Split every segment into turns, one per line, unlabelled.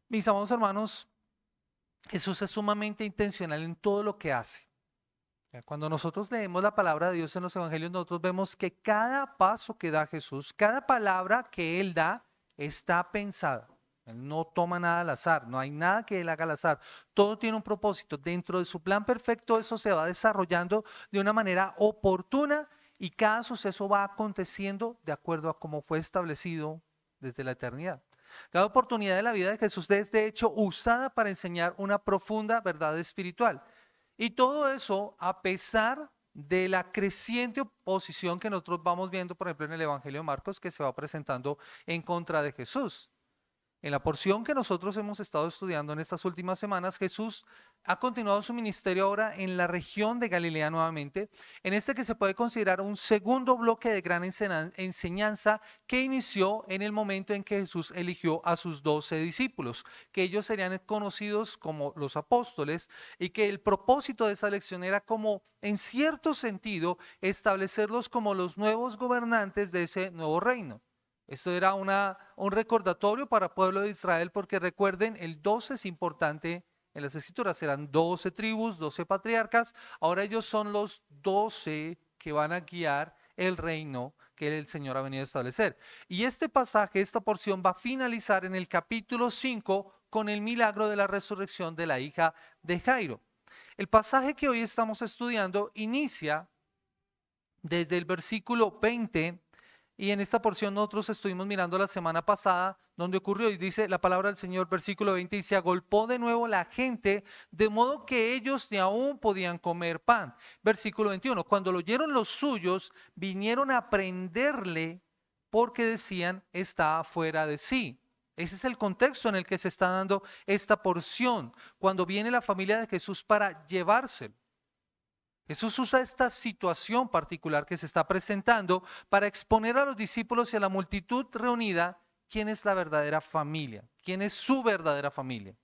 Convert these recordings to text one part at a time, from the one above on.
Mis amados hermanos, Jesús es sumamente intencional en todo lo que hace. Cuando nosotros leemos la palabra de Dios en los evangelios, nosotros vemos que cada paso que da Jesús, cada palabra que Él da, está pensada. Él no toma nada al azar, no hay nada que Él haga al azar. Todo tiene un propósito. Dentro de su plan perfecto, eso se va desarrollando de una manera oportuna y cada suceso va aconteciendo de acuerdo a cómo fue establecido desde la eternidad. Cada oportunidad de la vida de Jesús es de hecho usada para enseñar una profunda verdad espiritual. Y todo eso a pesar de la creciente oposición que nosotros vamos viendo, por ejemplo, en el Evangelio de Marcos, que se va presentando en contra de Jesús. En la porción que nosotros hemos estado estudiando en estas últimas semanas, Jesús ha continuado su ministerio ahora en la región de Galilea nuevamente, en este que se puede considerar un segundo bloque de gran enseñanza que inició en el momento en que Jesús eligió a sus 12 discípulos, que ellos serían conocidos como los apóstoles y que el propósito de esa lección era como, en cierto sentido, establecerlos como los nuevos gobernantes de ese nuevo reino. Esto era un recordatorio para el pueblo de Israel porque recuerden, el 12 es importante en las escrituras, eran 12 tribus, 12 patriarcas, ahora ellos son los 12 que van a guiar el reino que el Señor ha venido a establecer. Y este pasaje, esta porción va a finalizar en el capítulo 5 con el milagro de la resurrección de la hija de Jairo. El pasaje que hoy estamos estudiando inicia desde el versículo 20. Y en esta porción nosotros estuvimos mirando la semana pasada donde ocurrió y dice la palabra del Señor, versículo 20, y se agolpó de nuevo la gente, de modo que ellos ni aún podían comer pan. Versículo 21, cuando lo oyeron los suyos, vinieron a prenderle porque decían, está fuera de sí. Ese es el contexto en el que se está dando esta porción, cuando viene la familia de Jesús para llevárselo. Jesús usa esta situación particular que se está presentando para exponer a los discípulos y a la multitud reunida quién es la verdadera familia, quién es su verdadera familia,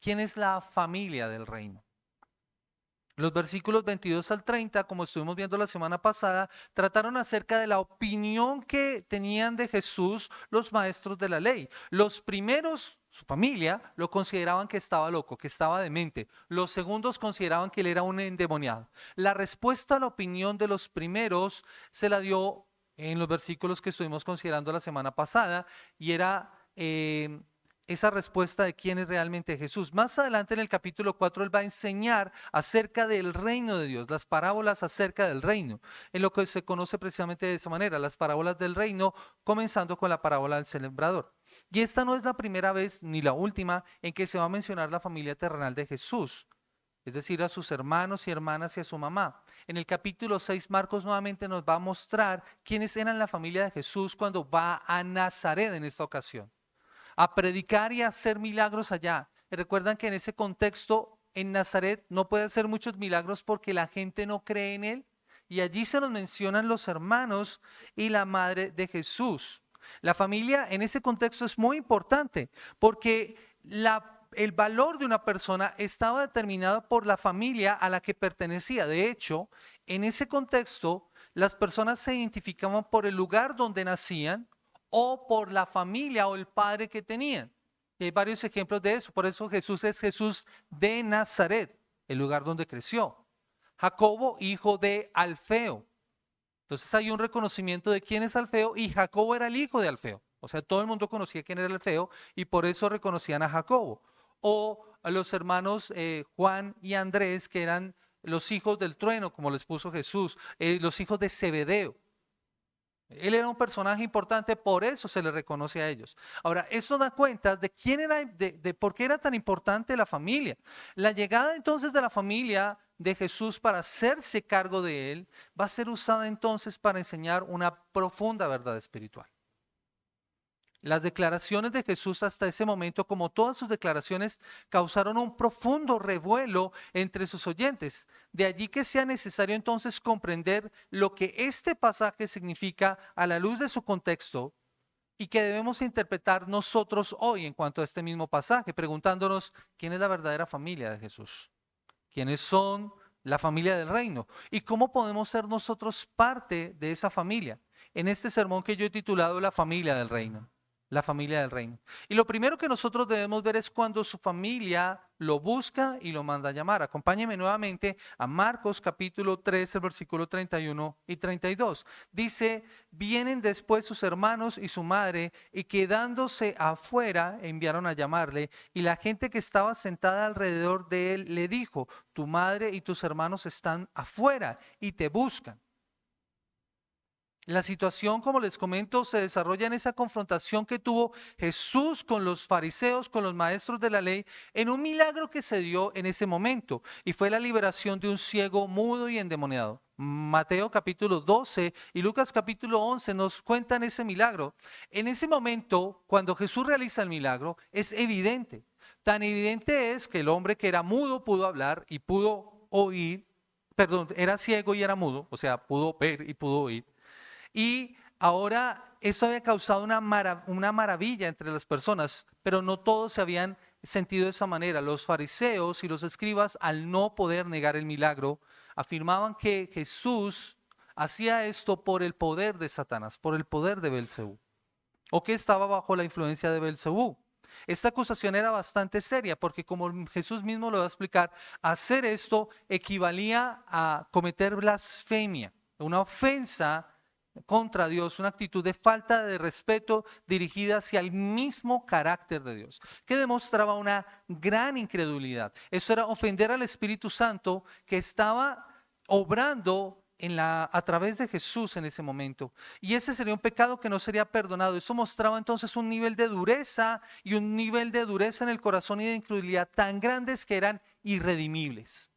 quién es la familia del reino. Los versículos 22 al 30, como estuvimos viendo la semana pasada, trataron acerca de la opinión que tenían de Jesús los maestros de la ley. Los primeros, su familia, lo consideraban que estaba loco, que estaba demente. Los segundos consideraban que él era un endemoniado. La respuesta a la opinión de los primeros se la dio en los versículos que estuvimos considerando la semana pasada y era esa respuesta de quién es realmente Jesús. Más adelante en el capítulo 4 él va a enseñar acerca del reino de Dios, las parábolas acerca del reino, en lo que se conoce precisamente de esa manera, las parábolas del reino, comenzando con la parábola del sembrador. Y esta no es la primera vez ni la última en que se va a mencionar la familia terrenal de Jesús, es decir, a sus hermanos y hermanas y a su mamá. En el capítulo 6, Marcos nuevamente nos va a mostrar quiénes eran la familia de Jesús cuando va a Nazaret en esta ocasión a predicar y a hacer milagros allá. Y recuerdan que en ese contexto, en Nazaret, no puede hacer muchos milagros porque la gente no cree en él. Y allí se nos mencionan los hermanos y la madre de Jesús. La familia en ese contexto es muy importante porque el valor de una persona estaba determinado por la familia a la que pertenecía. De hecho, en ese contexto, las personas se identificaban por el lugar donde nacían o por la familia o el padre que tenían. Y hay varios ejemplos de eso. Por eso Jesús es Jesús de Nazaret, el lugar donde creció. Jacobo, hijo de Alfeo. Entonces hay un reconocimiento de quién es Alfeo y Jacobo era el hijo de Alfeo. O sea, todo el mundo conocía quién era Alfeo y por eso reconocían a Jacobo. O a los hermanos Juan y Andrés, que eran los hijos del trueno, como les puso Jesús, los hijos de Zebedeo. Él era un personaje importante, por eso se le reconoce a ellos. Ahora, esto da cuenta de quién era, de por qué era tan importante la familia. La llegada entonces de la familia de Jesús para hacerse cargo de él va a ser usada entonces para enseñar una profunda verdad espiritual. Las declaraciones de Jesús hasta ese momento, como todas sus declaraciones, causaron un profundo revuelo entre sus oyentes. De allí que sea necesario entonces comprender lo que este pasaje significa a la luz de su contexto y que debemos interpretar nosotros hoy en cuanto a este mismo pasaje, preguntándonos quién es la verdadera familia de Jesús, quiénes son la familia del reino y cómo podemos ser nosotros parte de esa familia. En este sermón que yo he titulado La familia del reino. la familia del reino. Y lo primero que nosotros debemos ver es cuando su familia lo busca y lo manda a llamar. Acompáñeme nuevamente a Marcos capítulo 13, versículo 31 y 32. Dice, vienen después sus hermanos y su madre y quedándose afuera enviaron a llamarle, y la gente que estaba sentada alrededor de él le dijo, tu madre y tus hermanos están afuera y te buscan. La situación, como les comento, se desarrolla en esa confrontación que tuvo Jesús con los fariseos, con los maestros de la ley, en un milagro que se dio en ese momento, y fue la liberación de un ciego mudo y endemoniado. Mateo capítulo 12 y Lucas capítulo 11 nos cuentan ese milagro. En ese momento, cuando Jesús realiza el milagro, es evidente. Tan evidente es que el hombre que era mudo pudo hablar y pudo oír, perdón, era ciego y era mudo, o sea, pudo ver y pudo oír. Y ahora eso había causado una maravilla entre las personas, pero no todos se habían sentido de esa manera. Los fariseos y los escribas, al no poder negar el milagro, afirmaban que Jesús hacía esto por el poder de Satanás, por el poder de Belcebú, o que estaba bajo la influencia de Belcebú. Esta acusación era bastante seria porque, como Jesús mismo lo va a explicar, hacer esto equivalía a cometer blasfemia, una ofensa contra Dios, una actitud de falta de respeto dirigida hacia el mismo carácter de Dios, que demostraba una gran incredulidad. Eso era ofender al Espíritu Santo que estaba obrando a través de Jesús en ese momento. Y ese sería un pecado que no sería perdonado. Eso mostraba entonces un nivel de dureza y un nivel de dureza en el corazón y de incredulidad tan grandes que eran irredimibles.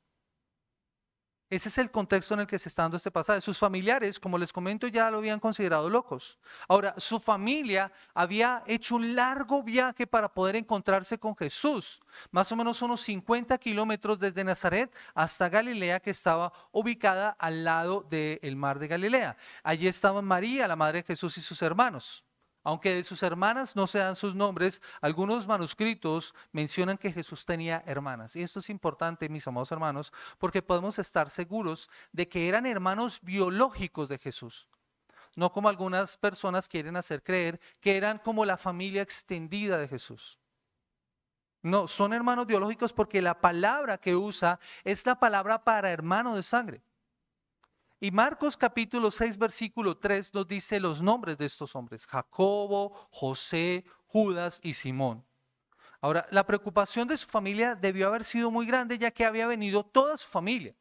Ese es el contexto en el que se está dando este pasaje. Sus familiares, como les comento, ya lo habían considerado locos. Ahora, su familia había hecho un largo viaje para poder encontrarse con Jesús, más o menos unos 50 kilómetros desde Nazaret hasta Galilea, que estaba ubicada al lado del mar de Galilea. Allí estaban María, la madre de Jesús, y sus hermanos. Aunque de sus hermanas no se dan sus nombres, algunos manuscritos mencionan que Jesús tenía hermanas. Y esto es importante, mis amados hermanos, porque podemos estar seguros de que eran hermanos biológicos de Jesús. No como algunas personas quieren hacer creer que eran como la familia extendida de Jesús. No, son hermanos biológicos porque la palabra que usa es la palabra para hermano de sangre. Y Marcos capítulo 6, versículo 3 nos dice los nombres de estos hombres: Jacobo, José, Judas y Simón. Ahora, la preocupación de su familia debió haber sido muy grande, ya que había venido toda su familia.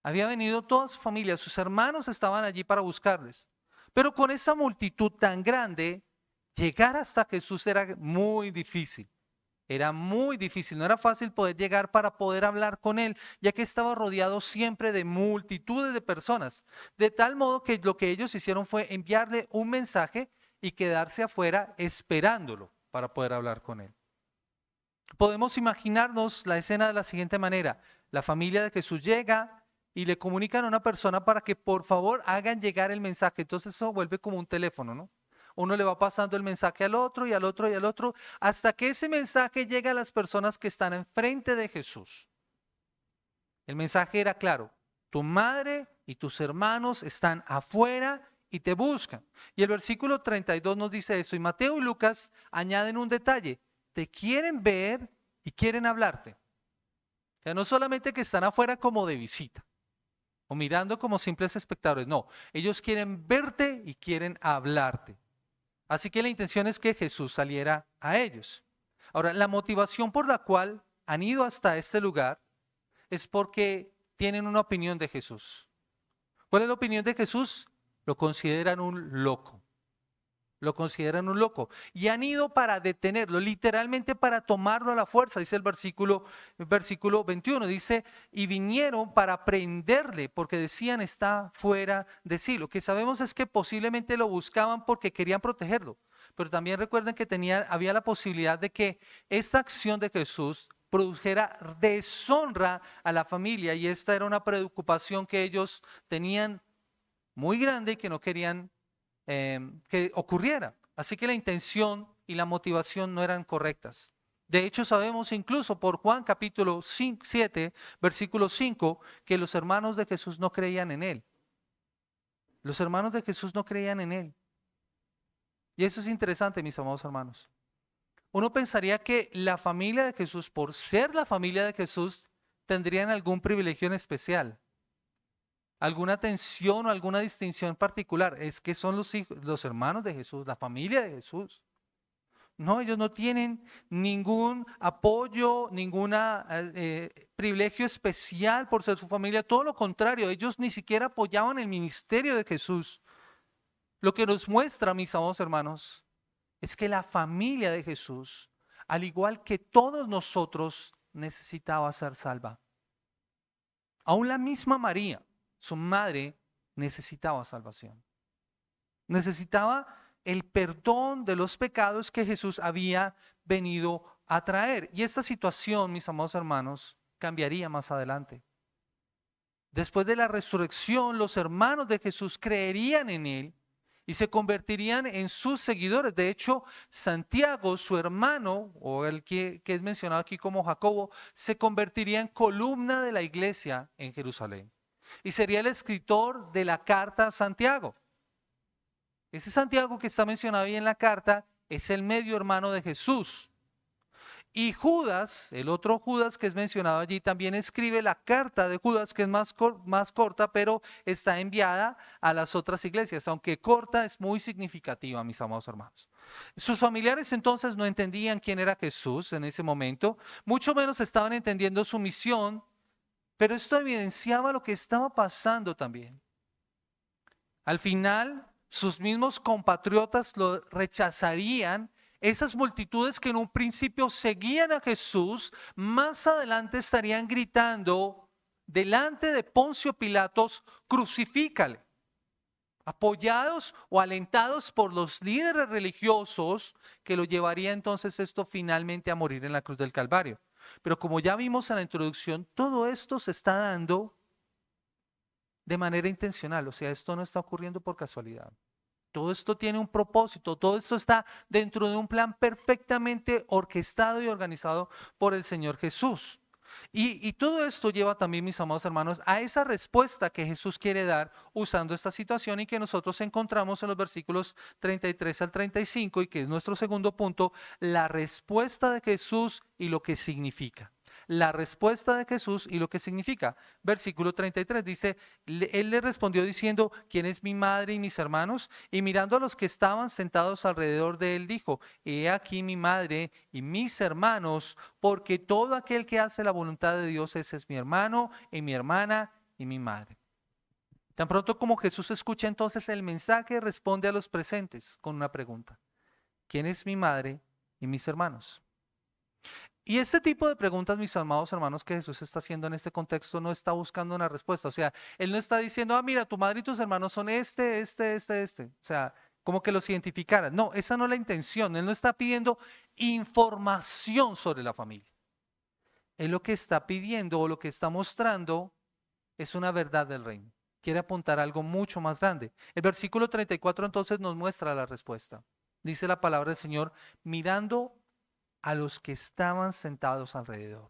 Había venido toda su familia, sus hermanos estaban allí para buscarles. Pero con esa multitud tan grande, llegar hasta Jesús era muy difícil. Era muy difícil, no era fácil poder llegar para poder hablar con él, ya que estaba rodeado siempre de multitudes de personas. De tal modo que lo que ellos hicieron fue enviarle un mensaje y quedarse afuera esperándolo para poder hablar con él. Podemos imaginarnos la escena de la siguiente manera: la familia de Jesús llega y le comunican a una persona para que por favor hagan llegar el mensaje. Entonces eso vuelve como un teléfono, ¿no? Uno le va pasando el mensaje al otro y al otro y al otro, hasta que ese mensaje llega a las personas que están enfrente de Jesús. El mensaje era claro: tu madre y tus hermanos están afuera y te buscan. Y el versículo 32 nos dice eso. Y Mateo y Lucas añaden un detalle: te quieren ver y quieren hablarte. O sea, no solamente que están afuera como de visita o mirando como simples espectadores, no, ellos quieren verte y quieren hablarte. Así que la intención es que Jesús saliera a ellos. Ahora, la motivación por la cual han ido hasta este lugar es porque tienen una opinión de Jesús. ¿Cuál es la opinión de Jesús? Lo consideran un loco. Lo consideran un loco. Y han ido para detenerlo, literalmente para tomarlo a la fuerza, dice el versículo 21. Dice, y vinieron para prenderle porque decían está fuera de sí. Lo que sabemos es que posiblemente lo buscaban porque querían protegerlo. Pero también recuerden que había la posibilidad de que esta acción de Jesús produjera deshonra a la familia, y esta era una preocupación que ellos tenían muy grande y que no querían que ocurriera. Así que la intención y la motivación no eran correctas. De hecho, sabemos incluso por Juan capítulo 7, versículo 5, que los hermanos de Jesús no creían en él. Los hermanos de Jesús no creían en él. Y eso es interesante, mis amados hermanos. Uno pensaría que la familia de Jesús, por ser la familia de Jesús, tendrían algún privilegio en especial, alguna atención o alguna distinción particular. Es que son los hijos, los hermanos de Jesús, la familia de Jesús. No, ellos no tienen ningún apoyo, ningún privilegio especial por ser su familia. Todo lo contrario, ellos ni siquiera apoyaban el ministerio de Jesús. Lo que nos muestra, mis amados hermanos, es que la familia de Jesús, al igual que todos nosotros, necesitaba ser salva. Aún la misma María, su madre, necesitaba salvación. Necesitaba el perdón de los pecados que Jesús había venido a traer. Y esta situación, mis amados hermanos, cambiaría más adelante. Después de la resurrección, los hermanos de Jesús creerían en él y se convertirían en sus seguidores. De hecho, Santiago, su hermano, o el que es mencionado aquí como Jacobo, se convertiría en columna de la iglesia en Jerusalén. Y sería el escritor de la carta a Santiago. Ese Santiago que está mencionado ahí en la carta es el medio hermano de Jesús. Y Judas, el otro Judas que es mencionado allí, también escribe la carta de Judas, que es más corta, pero está enviada a las otras iglesias. Aunque corta, es muy significativa, mis amados hermanos. Sus familiares entonces no entendían quién era Jesús en ese momento, mucho menos estaban entendiendo su misión, pero esto evidenciaba lo que estaba pasando también. Al final, sus mismos compatriotas lo rechazarían. Esas multitudes que en un principio seguían a Jesús, más adelante estarían gritando delante de Poncio Pilatos: crucifícale. Apoyados o alentados por los líderes religiosos, que lo llevaría entonces esto finalmente a morir en la cruz del Calvario. Pero como ya vimos en la introducción, todo esto se está dando de manera intencional, o sea, esto no está ocurriendo por casualidad. Todo esto tiene un propósito, todo esto está dentro de un plan perfectamente orquestado y organizado por el Señor Jesús. Y todo esto lleva también, mis amados hermanos, a esa respuesta que Jesús quiere dar usando esta situación y que nosotros encontramos en los versículos 33 al 35 y que es nuestro segundo punto, la respuesta de Jesús y lo que significa. La respuesta de Jesús y lo que significa. Versículo 33 dice: Él le respondió diciendo: ¿quién es mi madre y mis hermanos? Y mirando a los que estaban sentados alrededor de él, dijo: he aquí mi madre y mis hermanos, porque todo aquel que hace la voluntad de Dios, ese es mi hermano y mi hermana y mi madre. Tan pronto como Jesús escucha entonces el mensaje, responde a los presentes con una pregunta: ¿quién es mi madre y mis hermanos? Y este tipo de preguntas, mis amados hermanos, que Jesús está haciendo en este contexto, no está buscando una respuesta. O sea, Él no está diciendo: mira, tu madre y tus hermanos son este. O sea, como que los identificara. No, esa no es la intención. Él no está pidiendo información sobre la familia. Él lo que está pidiendo o lo que está mostrando es una verdad del reino. Quiere apuntar a algo mucho más grande. El versículo 34 entonces nos muestra la respuesta. Dice la palabra del Señor: mirando a los que estaban sentados alrededor.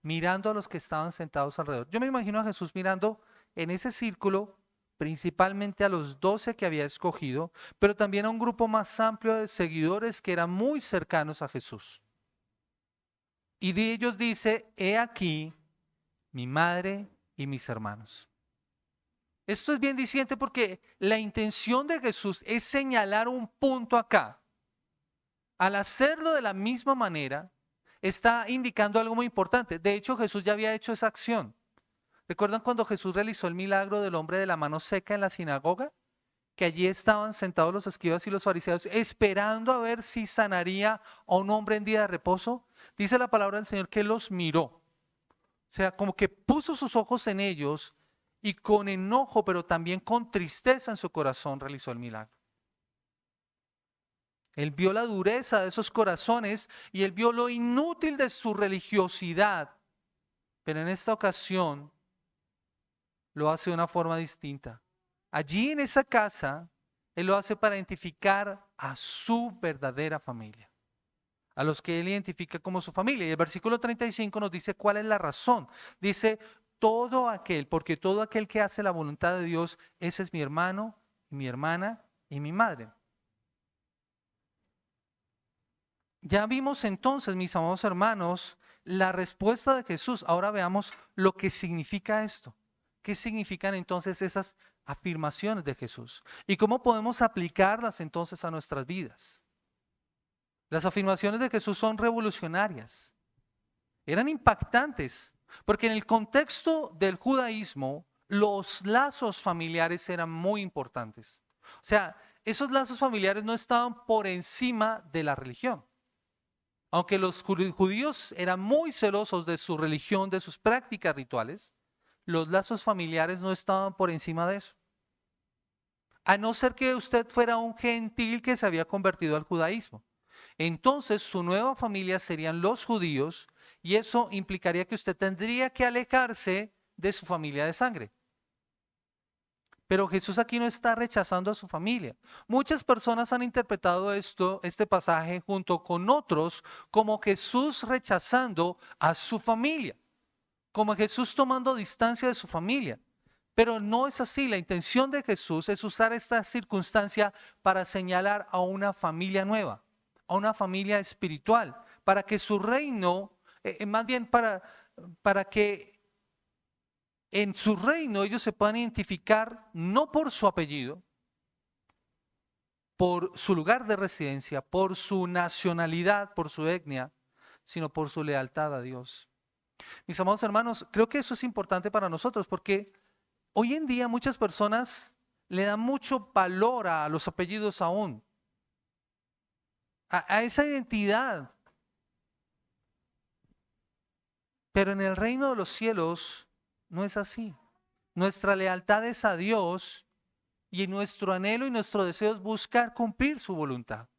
Mirando a los que estaban sentados alrededor. Yo me imagino a Jesús mirando en ese círculo, principalmente a los 12 que había escogido, pero también a un grupo más amplio de seguidores que eran muy cercanos a Jesús. Y de ellos dice: he aquí mi madre y mis hermanos. Esto es bien diciente porque la intención de Jesús es señalar un punto acá. Al hacerlo de la misma manera, está indicando algo muy importante. De hecho, Jesús ya había hecho esa acción. ¿Recuerdan cuando Jesús realizó el milagro del hombre de la mano seca en la sinagoga? Que allí estaban sentados los escribas y los fariseos esperando a ver si sanaría a un hombre en día de reposo. Dice la palabra del Señor que los miró. O sea, como que puso sus ojos en ellos y con enojo, pero también con tristeza en su corazón realizó el milagro. Él vio la dureza de esos corazones y él vio lo inútil de su religiosidad. Pero en esta ocasión lo hace de una forma distinta. Allí en esa casa, él lo hace para identificar a su verdadera familia, a los que él identifica como su familia. Y el versículo 35 nos dice cuál es la razón. Dice: porque todo aquel que hace la voluntad de Dios, ese es mi hermano, mi hermana y mi madre. Ya vimos entonces, mis amados hermanos, la respuesta de Jesús. Ahora veamos lo que significa esto. ¿Qué significan entonces esas afirmaciones de Jesús? ¿Y cómo podemos aplicarlas entonces a nuestras vidas? Las afirmaciones de Jesús son revolucionarias. Eran impactantes, porque en el contexto del judaísmo, los lazos familiares eran muy importantes. O sea, esos lazos familiares no estaban por encima de la religión. Aunque los judíos eran muy celosos de su religión, de sus prácticas rituales, los lazos familiares no estaban por encima de eso. A no ser que usted fuera un gentil que se había convertido al judaísmo. Entonces su nueva familia serían los judíos y eso implicaría que usted tendría que alejarse de su familia de sangre. Pero Jesús aquí no está rechazando a su familia. Muchas personas han interpretado este pasaje junto con otros como Jesús rechazando a su familia, como Jesús tomando distancia de su familia. Pero no es así. La intención de Jesús es usar esta circunstancia para señalar a una familia nueva, a una familia espiritual, para que su reino, más bien para que en su reino ellos se puedan identificar no por su apellido, por su lugar de residencia, por su nacionalidad, por su etnia, sino por su lealtad a Dios. Mis amados hermanos, creo que eso es importante para nosotros porque hoy en día muchas personas le dan mucho valor a los apellidos aún, a esa identidad. Pero en el reino de los cielos no es así. Nuestra lealtad es a Dios y nuestro anhelo y nuestro deseo es buscar cumplir su voluntad.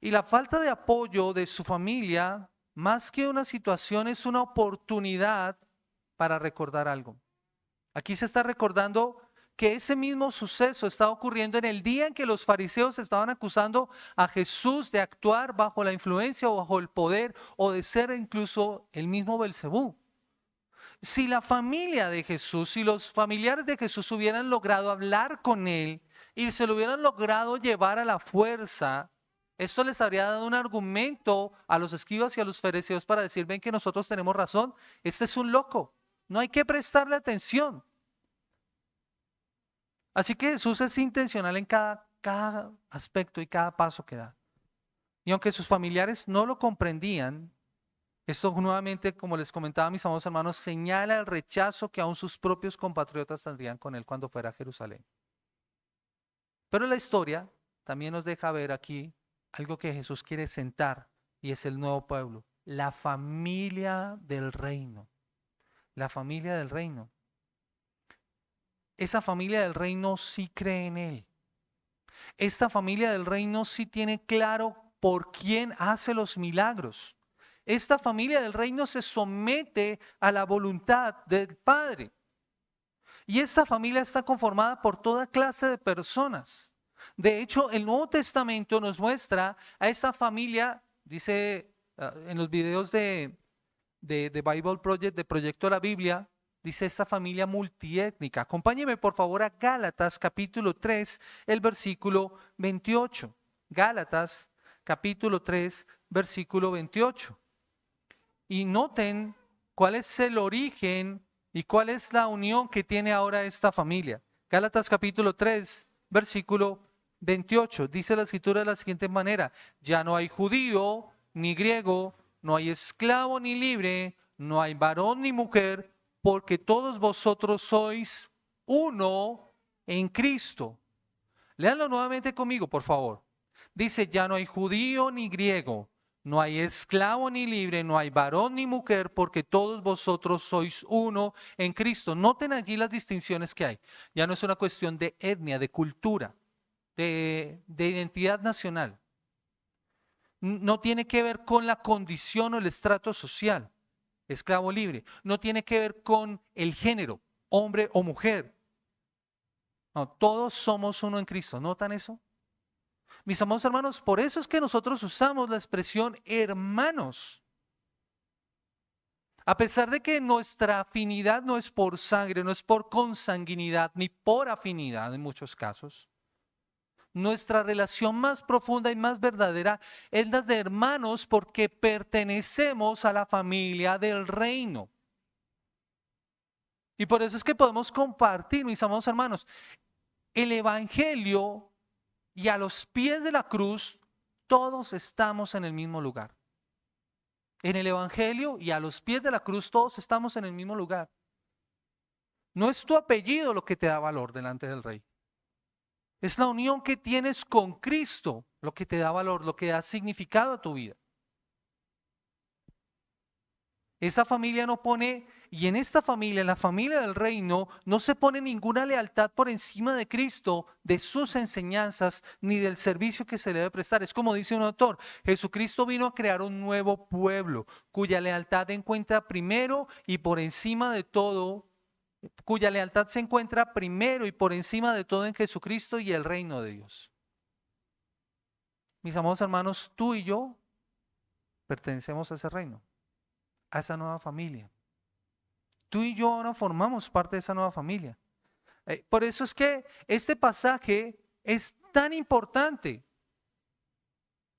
Y la falta de apoyo de su familia, más que una situación, es una oportunidad para recordar algo. Aquí se está recordando que ese mismo suceso está ocurriendo en el día en que los fariseos estaban acusando a Jesús de actuar bajo la influencia o bajo el poder o de ser incluso el mismo Belcebú. Si la familia de Jesús, si los familiares de Jesús hubieran logrado hablar con él y se lo hubieran logrado llevar a la fuerza, esto les habría dado un argumento a los escribas y a los fariseos para decir, ven que nosotros tenemos razón, este es un loco, no hay que prestarle atención. Así que Jesús es intencional en cada aspecto y cada paso que da. Y aunque sus familiares no lo comprendían, esto nuevamente, como les comentaba a mis amados hermanos, señala el rechazo que aún sus propios compatriotas tendrían con él cuando fuera a Jerusalén. Pero la historia también nos deja ver aquí algo que Jesús quiere sentar y es el nuevo pueblo, la familia del reino. La familia del reino. Esa familia del reino sí cree en él. Esta familia del reino sí tiene claro por quién hace los milagros. Esta familia del reino se somete a la voluntad del Padre. Y esta familia está conformada por toda clase de personas. De hecho, el Nuevo Testamento nos muestra a esta familia, dice en los videos de Bible Project, de Proyecto de la Biblia, dice esta familia multiétnica. Acompáñeme por favor a Gálatas capítulo 3, el versículo 28. Gálatas capítulo 3, versículo 28. Y noten cuál es el origen y cuál es la unión que tiene ahora esta familia. Gálatas capítulo 3, versículo 28. Dice la escritura de la siguiente manera: ya no hay judío ni griego, no hay esclavo ni libre, no hay varón ni mujer, porque todos vosotros sois uno en Cristo. Léanlo nuevamente conmigo, por favor. Dice, ya no hay judío ni griego, no hay esclavo ni libre, no hay varón ni mujer, porque todos vosotros sois uno en Cristo. Noten allí las distinciones que hay. Ya no es una cuestión de etnia, de cultura, de identidad nacional. No tiene que ver con la condición o el estrato social, esclavo libre. No tiene que ver con el género, hombre o mujer. No, todos somos uno en Cristo. ¿Notan eso? Mis amados hermanos, por eso es que nosotros usamos la expresión hermanos. A pesar de que nuestra afinidad no es por sangre, no es por consanguinidad, ni por afinidad en muchos casos. Nuestra relación más profunda y más verdadera es la de hermanos porque pertenecemos a la familia del reino. Y por eso es que podemos compartir, mis amados hermanos, el evangelio y a los pies de la cruz todos estamos en el mismo lugar. En el evangelio y a los pies de la cruz todos estamos en el mismo lugar. No es tu apellido lo que te da valor delante del Rey. Es la unión que tienes con Cristo lo que te da valor, lo que da significado a tu vida. Esa familia no pone, y en esta familia, en la familia del reino, no se pone ninguna lealtad por encima de Cristo, de sus enseñanzas, ni del servicio que se le debe prestar. Es como dice un autor, Jesucristo vino a crear un nuevo pueblo, cuya lealtad encuentra primero y por encima de todo, cuya lealtad se encuentra primero y por encima de todo en Jesucristo y el reino de Dios. Mis amados hermanos, tú y yo pertenecemos a ese reino, a esa nueva familia. Tú y yo ahora formamos parte de esa nueva familia. Por eso es que este pasaje es tan importante,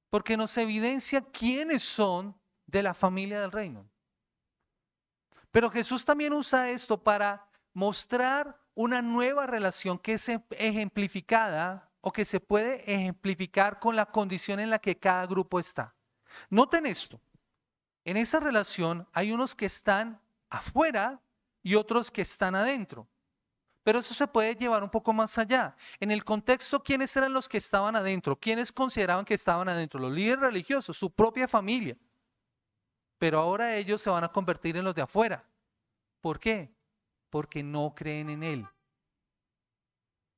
porque nos evidencia quiénes son de la familia del reino. Pero Jesús también usa esto para mostrar una nueva relación que es ejemplificada o que se puede ejemplificar con la condición en la que cada grupo está. Noten esto. En esa relación hay unos que están afuera y otros que están adentro. Pero eso se puede llevar un poco más allá. En el contexto, ¿quiénes eran los que estaban adentro? ¿Quiénes consideraban que estaban adentro? Los líderes religiosos, su propia familia. Pero ahora ellos se van a convertir en los de afuera. ¿Por qué? Porque no creen en Él.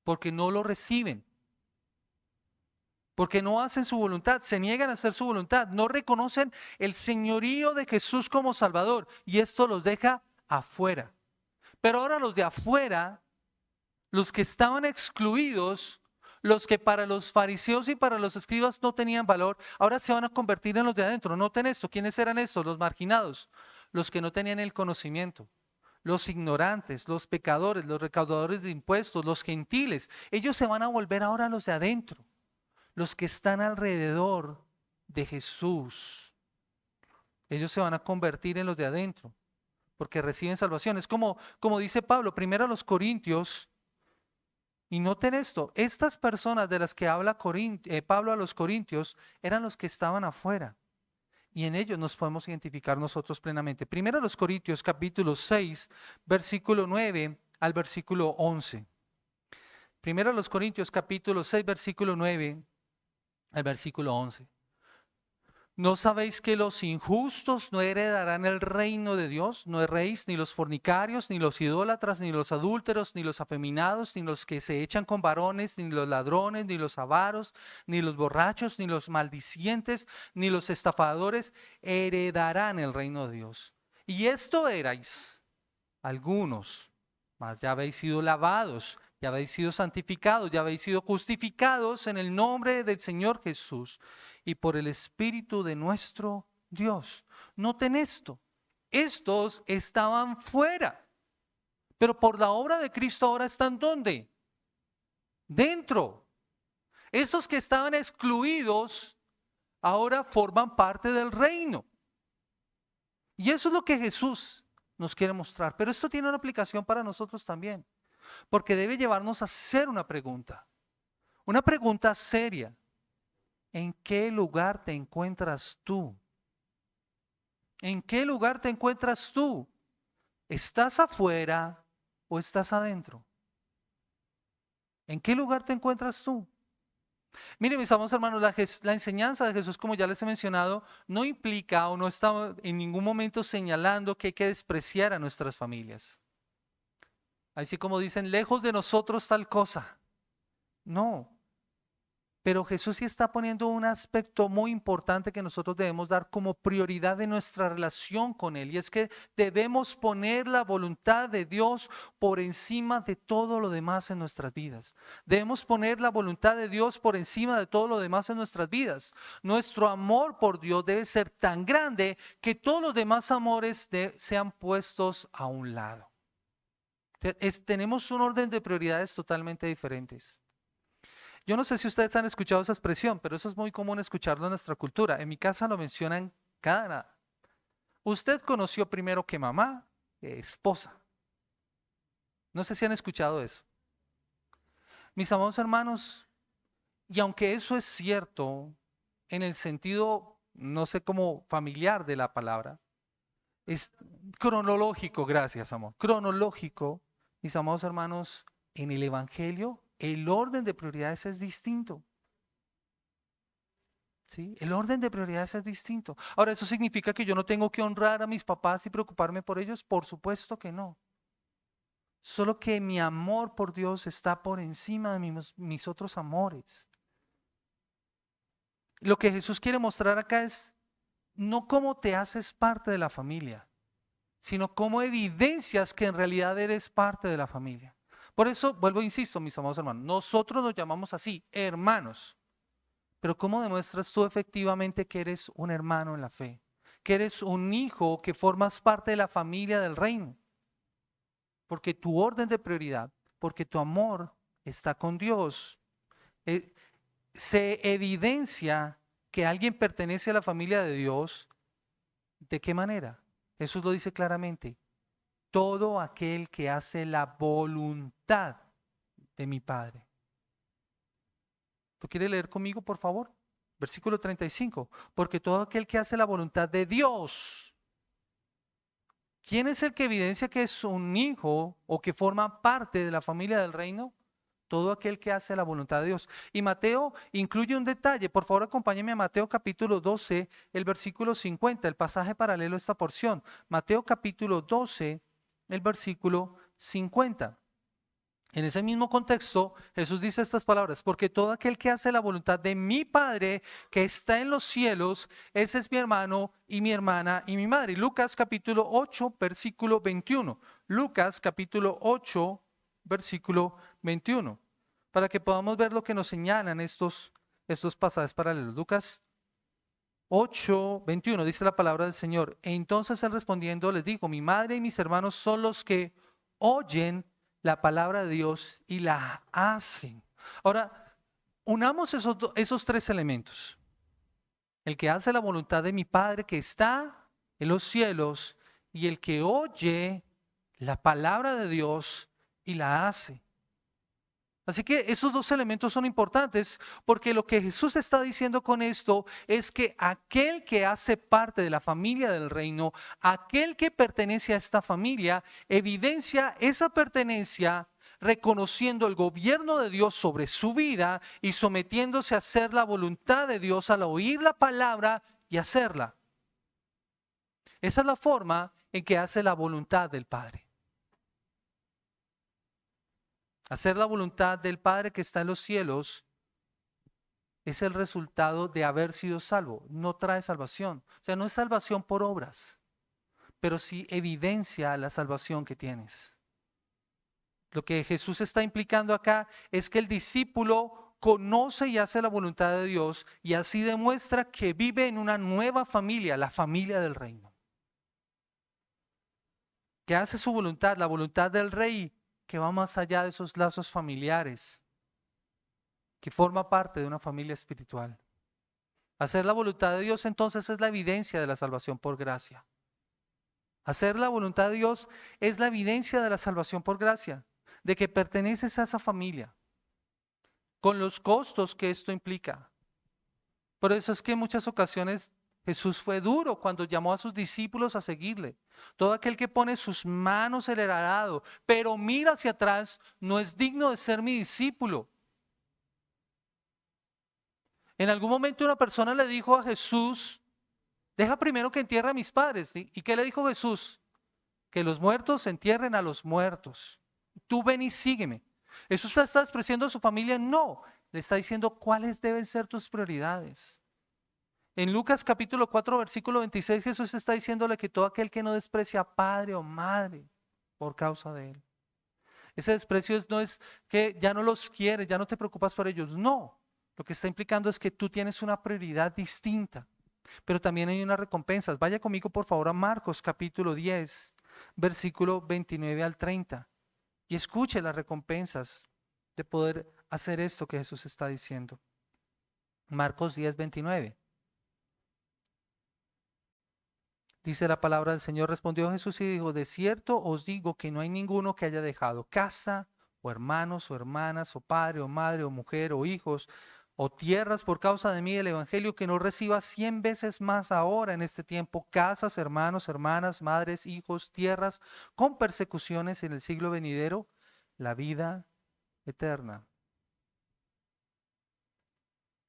Porque no lo reciben. Porque no hacen su voluntad, se niegan a hacer su voluntad, no reconocen el señorío de Jesús como Salvador y esto los deja afuera. Pero ahora los de afuera, los que estaban excluidos, los que para los fariseos y para los escribas no tenían valor, ahora se van a convertir en los de adentro. Noten esto, ¿quiénes eran estos? Los marginados, los que no tenían el conocimiento, los ignorantes, los pecadores, los recaudadores de impuestos, los gentiles. Ellos se van a volver ahora los de adentro. Los que están alrededor de Jesús, ellos se van a convertir en los de adentro, porque reciben salvación. Es como dice Pablo, primero a los Corintios, y noten esto, estas personas de las que habla Pablo a los Corintios eran los que estaban afuera, y en ellos nos podemos identificar nosotros plenamente. Primero a los Corintios, capítulo 6, versículo 9 al versículo 11. Primero a los Corintios, capítulo 6, versículo 9. El versículo 11. ¿No sabéis que los injustos no heredarán el reino de Dios? No erréis ni los fornicarios, ni los idólatras, ni los adúlteros, ni los afeminados, ni los que se echan con varones, ni los ladrones, ni los avaros, ni los borrachos, ni los maldicientes, ni los estafadores heredarán el reino de Dios. Y esto erais algunos, mas ya habéis sido lavados, ya habéis sido santificados, ya habéis sido justificados en el nombre del Señor Jesús y por el Espíritu de nuestro Dios. Noten esto, estos estaban fuera, pero por la obra de Cristo ahora están ¿dónde? Dentro. Esos que estaban excluidos ahora forman parte del reino. Y eso es lo que Jesús nos quiere mostrar. Pero esto tiene una aplicación para nosotros también. Porque debe llevarnos a hacer una pregunta seria. ¿En qué lugar te encuentras tú? ¿En qué lugar te encuentras tú? ¿Estás afuera o estás adentro? ¿En qué lugar te encuentras tú? Miren, mis amados hermanos, la enseñanza de Jesús, como ya les he mencionado, no implica o no está en ningún momento señalando que hay que despreciar a nuestras familias. Así como dicen, lejos de nosotros tal cosa. No. Pero Jesús sí está poniendo un aspecto muy importante que nosotros debemos dar como prioridad de nuestra relación con Él. Y es que debemos poner la voluntad de Dios por encima de todo lo demás en nuestras vidas. Debemos poner la voluntad de Dios por encima de todo lo demás en nuestras vidas. Nuestro amor por Dios debe ser tan grande que todos los demás amores sean puestos a un lado. Tenemos un orden de prioridades totalmente diferentes. Yo no sé si ustedes han escuchado esa expresión, pero eso es muy común escucharlo en nuestra cultura. En mi casa lo mencionan cada nada. Usted conoció primero que mamá, que esposa. No sé si han escuchado eso. Mis amados hermanos, y aunque eso es cierto en el sentido, no sé cómo familiar de la palabra, es cronológico, gracias amor, cronológico, mis amados hermanos, en el Evangelio el orden de prioridades es distinto. ¿Sí? El orden de prioridades es distinto. Ahora, ¿eso significa que yo no tengo que honrar a mis papás y preocuparme por ellos? Por supuesto que no. Solo que mi amor por Dios está por encima de mis otros amores. Lo que Jesús quiere mostrar acá es no cómo te haces parte de la familia, sino cómo evidencias que en realidad eres parte de la familia. Por eso, vuelvo e insisto, mis amados hermanos, nosotros nos llamamos así, hermanos. Pero ¿cómo demuestras tú efectivamente que eres un hermano en la fe? Que eres un hijo, que formas parte de la familia del reino. Porque tu orden de prioridad, porque tu amor está con Dios. Se evidencia que alguien pertenece a la familia de Dios. ¿De qué manera? Jesús lo dice claramente. Todo aquel que hace la voluntad de mi Padre. ¿Tú quieres leer conmigo, por favor? Versículo 35. Porque todo aquel que hace la voluntad de Dios. ¿Quién es el que evidencia que es un hijo o que forma parte de la familia del reino? Todo aquel que hace la voluntad de Dios. Y Mateo incluye un detalle. Por favor, acompáñeme a Mateo capítulo 12, el versículo 50, el pasaje paralelo a esta porción. Mateo capítulo 12, el versículo 50. En ese mismo contexto, Jesús dice estas palabras, porque todo aquel que hace la voluntad de mi Padre que está en los cielos, ese es mi hermano y mi hermana y mi madre. Lucas capítulo 8, versículo 21. Lucas capítulo 8, versículo 21. Para que podamos ver lo que nos señalan estos pasajes paralelos. Lucas 8, 21, dice la palabra del Señor. E entonces él respondiendo les dijo, mi madre y mis hermanos son los que oyen la palabra de Dios y la hacen. Ahora, unamos esos tres elementos. El que hace la voluntad de mi Padre que está en los cielos y el que oye la palabra de Dios y la hace. Así que esos dos elementos son importantes porque lo que Jesús está diciendo con esto es que aquel que hace parte de la familia del reino, aquel que pertenece a esta familia, evidencia esa pertenencia reconociendo el gobierno de Dios sobre su vida y sometiéndose a hacer la voluntad de Dios al oír la palabra y hacerla. Esa es la forma en que hace la voluntad del Padre. Hacer la voluntad del Padre que está en los cielos es el resultado de haber sido salvo. No trae salvación. O sea, no es salvación por obras, pero sí evidencia la salvación que tienes. Lo que Jesús está implicando acá es que el discípulo conoce y hace la voluntad de Dios y así demuestra que vive en una nueva familia, la familia del reino. Que hace su voluntad, la voluntad del Rey, que va más allá de esos lazos familiares, que forma parte de una familia espiritual. Hacer la voluntad de Dios entonces es la evidencia de la salvación por gracia. Hacer la voluntad de Dios es la evidencia de la salvación por gracia, de que perteneces a esa familia, con los costos que esto implica. Por eso es que en muchas ocasiones Jesús fue duro cuando llamó a sus discípulos a seguirle. Todo aquel que pone sus manos en el arado, pero mira hacia atrás, no es digno de ser mi discípulo. En algún momento una persona le dijo a Jesús, deja primero que entierre a mis padres. ¿Y qué le dijo Jesús? Que los muertos entierren a los muertos. Tú ven y sígueme. ¿Jesús está despreciando a su familia? No, le está diciendo cuáles deben ser tus prioridades. En Lucas capítulo 4, versículo 26, Jesús está diciéndole que todo aquel que no desprecia a padre o madre por causa de él. Ese desprecio no es que ya no los quieres, ya no te preocupas por ellos. No, lo que está implicando es que tú tienes una prioridad distinta, pero también hay unas recompensas. Vaya conmigo por favor a Marcos capítulo 10, versículo 29 al 30 y escuche las recompensas de poder hacer esto que Jesús está diciendo. Marcos 10:29. Dice la palabra del Señor, respondió Jesús y dijo, de cierto os digo que no hay ninguno que haya dejado casa, o hermanos, o hermanas, o padre, o madre, o mujer, o hijos, o tierras por causa de mí del Evangelio, que no reciba 100 veces más ahora en este tiempo, casas, hermanos, hermanas, madres, hijos, tierras, con persecuciones en el siglo venidero, la vida eterna.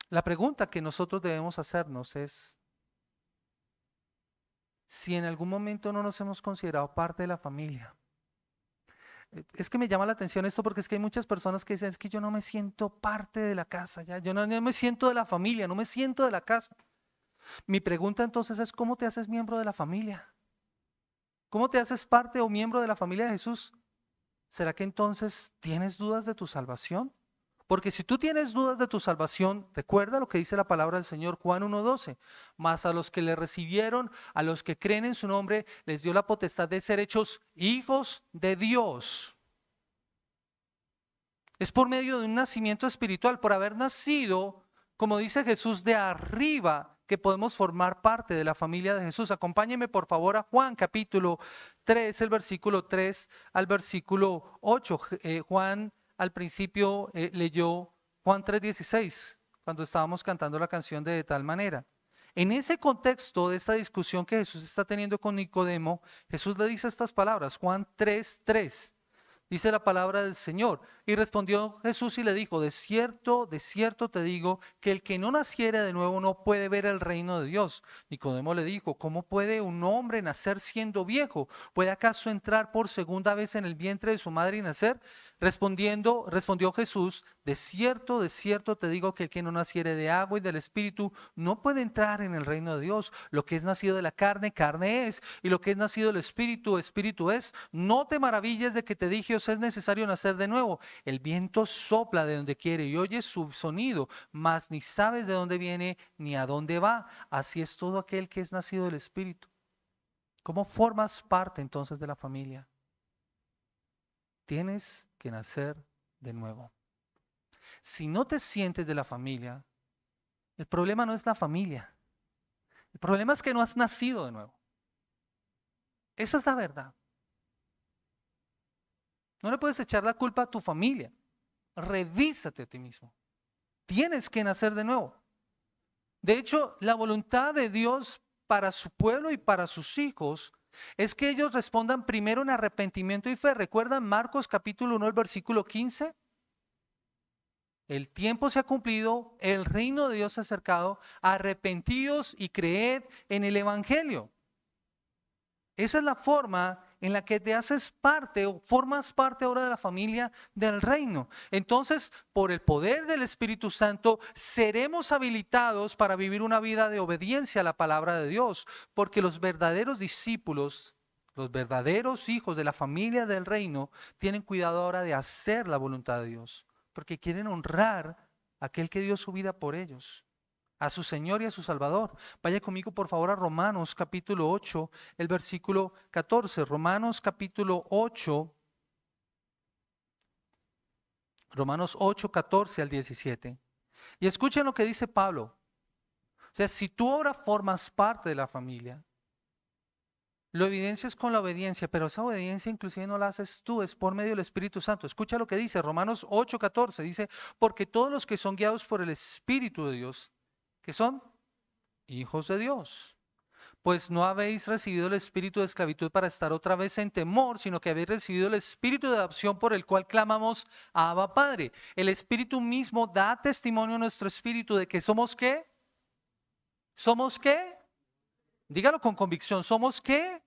La pregunta que nosotros debemos hacernos es, si en algún momento no nos hemos considerado parte de la familia. Es que me llama la atención esto porque es que hay muchas personas que dicen, es que yo no me siento parte de la casa, ya, yo no me siento de la familia, no me siento de la casa. Mi pregunta entonces es, ¿cómo te haces miembro de la familia? ¿Cómo te haces parte o miembro de la familia de Jesús? ¿Será que entonces tienes dudas de tu salvación? Porque si tú tienes dudas de tu salvación, recuerda lo que dice la palabra del Señor, Juan 1:12. Mas a los que le recibieron, a los que creen en su nombre, les dio la potestad de ser hechos hijos de Dios. Es por medio de un nacimiento espiritual, por haber nacido, como dice Jesús, de arriba, que podemos formar parte de la familia de Jesús. Acompáñeme por favor a Juan capítulo 3, el versículo 3 al versículo 8. Juan al principio leyó Juan 3:16, cuando estábamos cantando la canción de tal manera. En ese contexto de esta discusión que Jesús está teniendo con Nicodemo, Jesús le dice estas palabras, Juan 3:3. Dice la palabra del Señor. Y respondió Jesús y le dijo, de cierto te digo, que el que no naciere de nuevo no puede ver el reino de Dios. Nicodemo le dijo, ¿cómo puede un hombre nacer siendo viejo? ¿Puede acaso entrar por segunda vez en el vientre de su madre y nacer? Respondió Jesús, de cierto te digo que el que no naciere de agua y del Espíritu no puede entrar en el reino de Dios. Lo que es nacido de la carne, carne es, y lo que es nacido del Espíritu, Espíritu es. No te maravilles de que te dije, os es necesario nacer de nuevo. El viento sopla de donde quiere y oyes su sonido, mas ni sabes de dónde viene ni a dónde va. Así es todo aquel que es nacido del Espíritu. ¿Cómo formas parte entonces de la familia? Tienes que nacer de nuevo. Si no te sientes de la familia, el problema no es la familia. El problema es que no has nacido de nuevo. Esa es la verdad. No le puedes echar la culpa a tu familia. Revísate a ti mismo. Tienes que nacer de nuevo. De hecho, la voluntad de Dios para su pueblo y para sus hijos es que ellos respondan primero en arrepentimiento y fe. ¿Recuerdan Marcos capítulo 1, el versículo 15? El tiempo se ha cumplido, el reino de Dios se ha acercado, arrepentíos y creed en el Evangelio. Esa es la forma en la que te haces parte o formas parte ahora de la familia del reino. Entonces, por el poder del Espíritu Santo, seremos habilitados para vivir una vida de obediencia a la palabra de Dios, porque los verdaderos discípulos, los verdaderos hijos de la familia del reino, tienen cuidado ahora de hacer la voluntad de Dios, porque quieren honrar a aquel que dio su vida por ellos, a su Señor y a su Salvador. Vaya conmigo por favor a Romanos capítulo 8, el versículo 14. Romanos capítulo 8, Romanos 8, 14 al 17. Y escuchen lo que dice Pablo. O sea, si tú ahora formas parte de la familia, lo evidencias con la obediencia, pero esa obediencia inclusive no la haces tú, es por medio del Espíritu Santo. Escucha lo que dice Romanos 8, 14. Dice, porque todos los que son guiados por el Espíritu de Dios, que son hijos de Dios. Pues no habéis recibido el espíritu de esclavitud para estar otra vez en temor, sino que habéis recibido el espíritu de adopción por el cual clamamos Abba Padre. El Espíritu mismo da testimonio a nuestro espíritu de que somos ¿qué? ¿Somos qué? Dígalo con convicción. ¿Somos qué?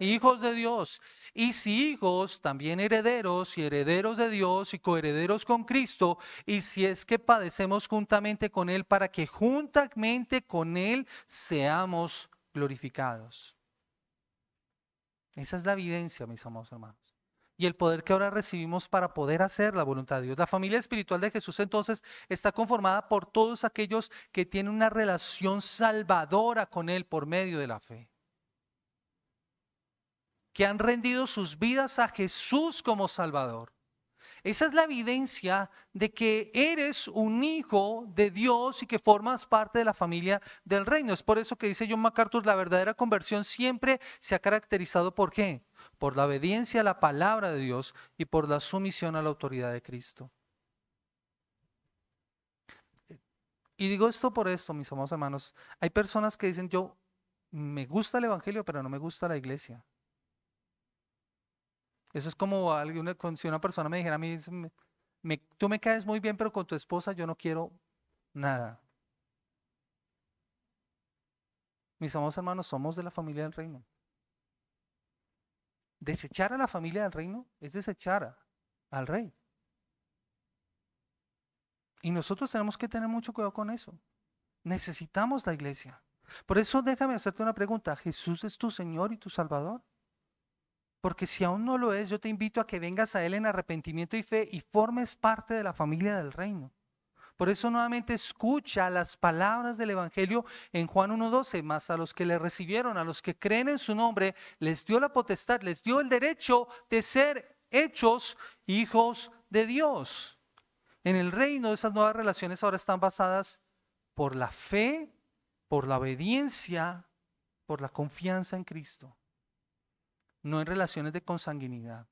Hijos de Dios. Y si hijos, también herederos y herederos de Dios y coherederos con Cristo. Y si es que padecemos juntamente con Él para que juntamente con Él seamos glorificados. Esa es la evidencia, mis amados hermanos. Y el poder que ahora recibimos para poder hacer la voluntad de Dios. La familia espiritual de Jesús entonces está conformada por todos aquellos que tienen una relación salvadora con Él por medio de la fe, que han rendido sus vidas a Jesús como Salvador. Esa es la evidencia de que eres un hijo de Dios y que formas parte de la familia del reino. Es por eso que dice John MacArthur, la verdadera conversión siempre se ha caracterizado ¿por qué? Por la obediencia a la palabra de Dios y por la sumisión a la autoridad de Cristo. Y digo esto por esto, mis amados hermanos. Hay personas que dicen, yo me gusta el evangelio, pero no me gusta la iglesia. Eso es como si una persona me dijera a mí, tú me caes muy bien, pero con tu esposa yo no quiero nada. Mis amados hermanos, somos de la familia del reino. Desechar a la familia del reino es desechar al rey. Y nosotros tenemos que tener mucho cuidado con eso. Necesitamos la iglesia. Por eso déjame hacerte una pregunta. ¿Jesús es tu Señor y tu Salvador? Porque si aún no lo es, yo te invito a que vengas a Él en arrepentimiento y fe y formes parte de la familia del reino. Por eso nuevamente escucha las palabras del Evangelio en Juan 1:12, más a los que le recibieron, a los que creen en su nombre, les dio la potestad, les dio el derecho de ser hechos hijos de Dios. En el reino esas nuevas relaciones ahora están basadas por la fe, por la obediencia, por la confianza en Cristo, no en relaciones de consanguinidad.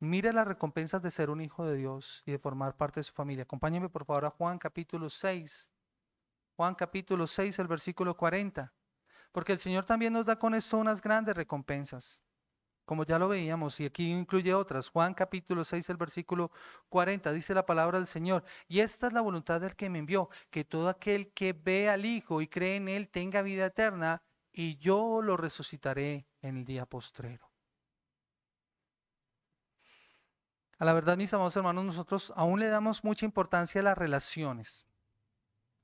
Mira las recompensas de ser un hijo de Dios y de formar parte de su familia. Acompáñame por favor a Juan capítulo 6. Juan capítulo 6, el versículo 40. Porque el Señor también nos da con esto unas grandes recompensas, como ya lo veíamos, y aquí incluye otras. Juan capítulo 6, el versículo 40, dice la palabra del Señor. Y esta es la voluntad del que me envió, que todo aquel que ve al Hijo y cree en Él tenga vida eterna, y yo lo resucitaré en el día postrero. A la verdad, mis amados hermanos, nosotros aún le damos mucha importancia a las relaciones.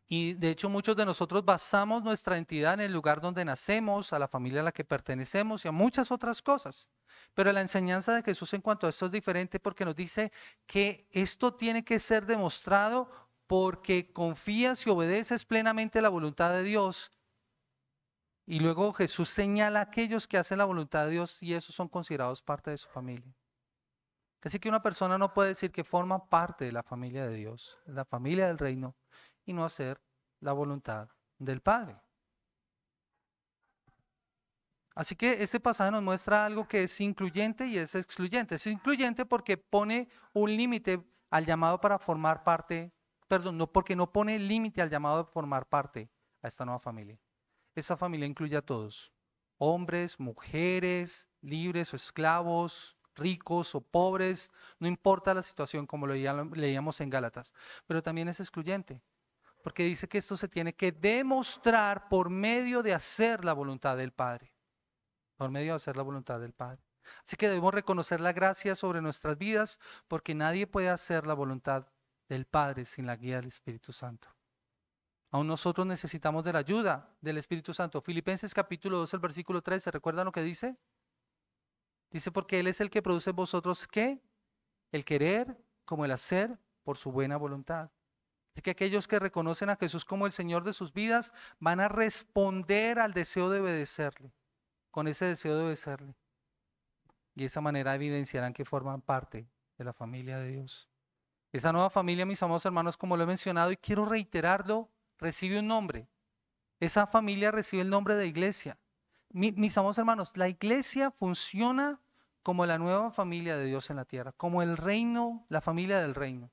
Y de hecho muchos de nosotros basamos nuestra identidad en el lugar donde nacemos, a la familia a la que pertenecemos y a muchas otras cosas. Pero la enseñanza de Jesús en cuanto a esto es diferente porque nos dice que esto tiene que ser demostrado porque confías y obedeces plenamente la voluntad de Dios. Y luego Jesús señala a aquellos que hacen la voluntad de Dios y esos son considerados parte de su familia. Así que una persona no puede decir que forma parte de la familia de Dios, de la familia del reino, y no hacer la voluntad del Padre. Así que este pasaje nos muestra algo que es incluyente y es excluyente. Es incluyente porque pone un límite al llamado para formar parte, perdón, no porque no pone límite al llamado de formar parte a esta nueva familia. Esta familia incluye a todos, hombres, mujeres, libres o esclavos, ricos o pobres, no importa la situación como lo leíamos en Gálatas, pero también es excluyente, porque dice que esto se tiene que demostrar por medio de hacer la voluntad del Padre, por medio de hacer la voluntad del Padre. Así que debemos reconocer la gracia sobre nuestras vidas, porque nadie puede hacer la voluntad del Padre sin la guía del Espíritu Santo. Aún nosotros necesitamos de la ayuda del Espíritu Santo. Filipenses capítulo 2, el versículo 13, ¿recuerdan lo que dice? Dice, porque Él es el que produce en vosotros, ¿qué? El querer como el hacer por su buena voluntad. Así que aquellos que reconocen a Jesús como el Señor de sus vidas van a responder al deseo de obedecerle, con ese deseo de obedecerle. Y de esa manera evidenciarán que forman parte de la familia de Dios. Esa nueva familia, mis amados hermanos, como lo he mencionado y quiero reiterarlo, recibe un nombre. Esa familia recibe el nombre de iglesia. Mis amados hermanos, la iglesia funciona como la nueva familia de Dios en la tierra, como el reino, la familia del reino.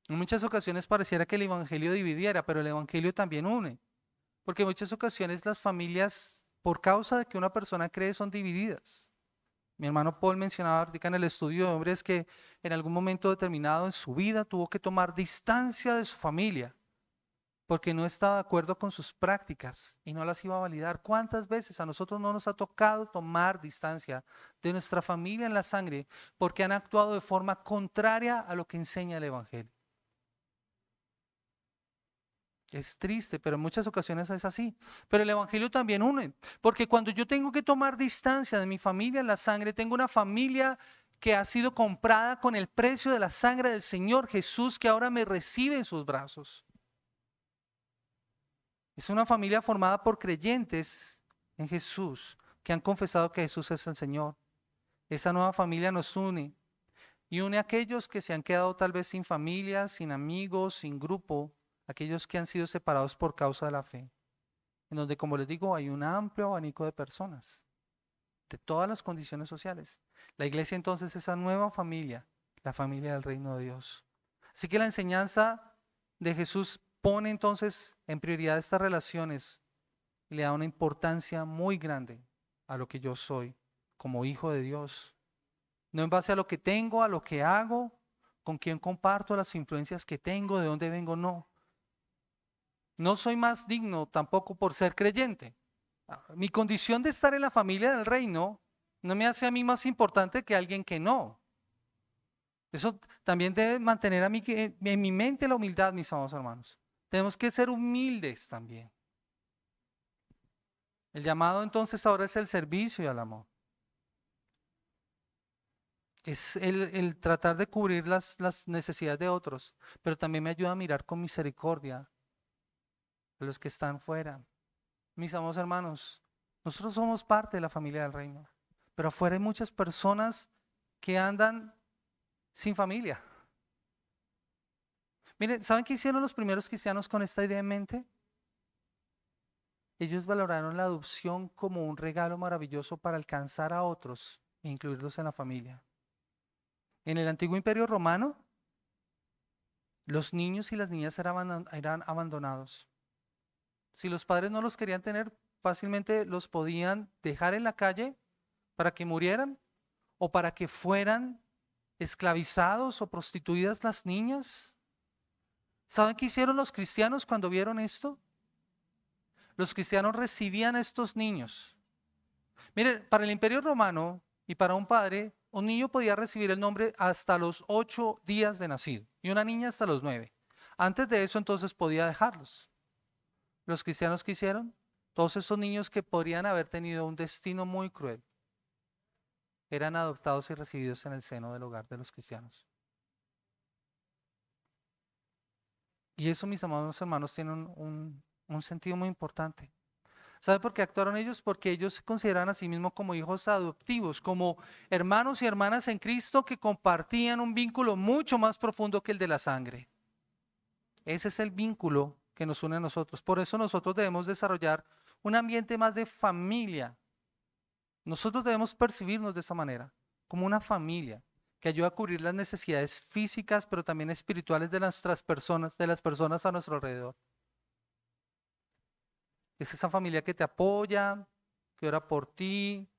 En muchas ocasiones pareciera que el evangelio dividiera, pero el evangelio también une. Porque en muchas ocasiones las familias, por causa de que una persona cree, son divididas. Mi hermano Paul mencionaba ahorita en el estudio de hombres que en algún momento determinado en su vida tuvo que tomar distancia de su familia porque no estaba de acuerdo con sus prácticas y no las iba a validar. ¿Cuántas veces a nosotros no nos ha tocado tomar distancia de nuestra familia en la sangre porque han actuado de forma contraria a lo que enseña el Evangelio? Es triste, pero en muchas ocasiones es así. Pero el Evangelio también une, porque cuando yo tengo que tomar distancia de mi familia en la sangre, tengo una familia que ha sido comprada con el precio de la sangre del Señor Jesús, que ahora me recibe en sus brazos. Es una familia formada por creyentes en Jesús, que han confesado que Jesús es el Señor. Esa nueva familia nos une y une a aquellos que se han quedado tal vez sin familia, sin amigos, sin grupo, aquellos que han sido separados por causa de la fe, en donde, como les digo, hay un amplio abanico de personas, de todas las condiciones sociales. La iglesia entonces es esa nueva familia, la familia del reino de Dios. Así que la enseñanza de Jesús pone entonces en prioridad estas relaciones y le da una importancia muy grande a lo que yo soy como hijo de Dios. No en base a lo que tengo, a lo que hago, con quién comparto, las influencias que tengo, de dónde vengo, no. No soy más digno tampoco por ser creyente. Mi condición de estar en la familia del reino no me hace a mí más importante que alguien que no. Eso también debe mantener en mi mente la humildad, mis amados hermanos. Tenemos que ser humildes también. El llamado entonces ahora es el servicio y el amor. Es el tratar de cubrir las necesidades de otros, pero también me ayuda a mirar con misericordia a los que están fuera. Mis amados hermanos, nosotros somos parte de la familia del reino, pero afuera hay muchas personas que andan sin familia. Miren, ¿saben qué hicieron los primeros cristianos con esta idea en mente? Ellos valoraron la adopción como un regalo maravilloso para alcanzar a otros e incluirlos en la familia. En el antiguo imperio romano, los niños y las niñas eran abandonados. Si los padres no los querían tener, fácilmente los podían dejar en la calle para que murieran o para que fueran esclavizados o prostituidas las niñas. ¿Saben qué hicieron los cristianos cuando vieron esto? Los cristianos recibían a estos niños. Miren, para el imperio romano y para un padre, un niño podía recibir el nombre hasta los 8 días de nacido y una niña hasta los 9. Antes de eso entonces podía dejarlos. Los cristianos, ¿qué hicieron? Todos esos niños que podrían haber tenido un destino muy cruel, eran adoptados y recibidos en el seno del hogar de los cristianos. Y eso, mis amados hermanos, tiene un sentido muy importante. ¿Sabe por qué actuaron ellos? Porque ellos se consideran a sí mismos como hijos adoptivos, como hermanos y hermanas en Cristo que compartían un vínculo mucho más profundo que el de la sangre. Ese es el vínculo que nos une a nosotros. Por eso nosotros debemos desarrollar un ambiente más de familia. Nosotros debemos percibirnos de esa manera, como una familia que ayuda a cubrir las necesidades físicas, pero también espirituales de nuestras personas, de las personas a nuestro alrededor. Es esa familia que te apoya, que ora por ti.